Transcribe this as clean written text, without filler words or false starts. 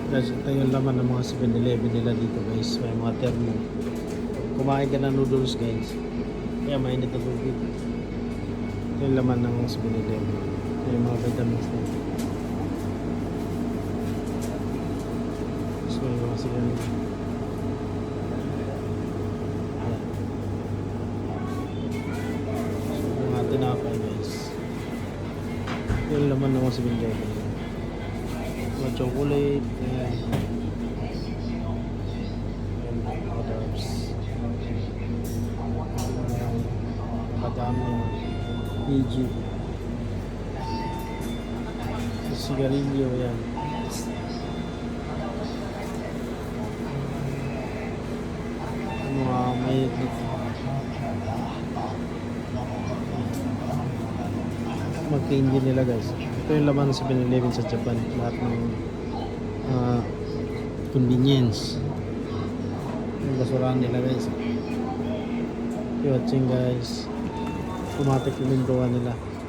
Guys, ito yung laman ng mga 7-Eleven nila dito guys. May mga termo. Kumain ka ng noodles guys. Kaya mainit na tubig. Ito yung laman ng 7-Eleven. Ito yung mga vitamins nila. So yung mga sigarilyo. Ayan. So yung mga tinapay guys. Ito yung laman ng mga 7-Eleven. Mga chocolate. Ayan. Others. Madami. PG. Sigarilyo yan. Mga may mag-candy nila guys. Ito yung laman sa 7-Eleven sa Japan. Lahat ng convenience. Yung basurahan nila guys. Watching guys. Automatic yung mintuan nila.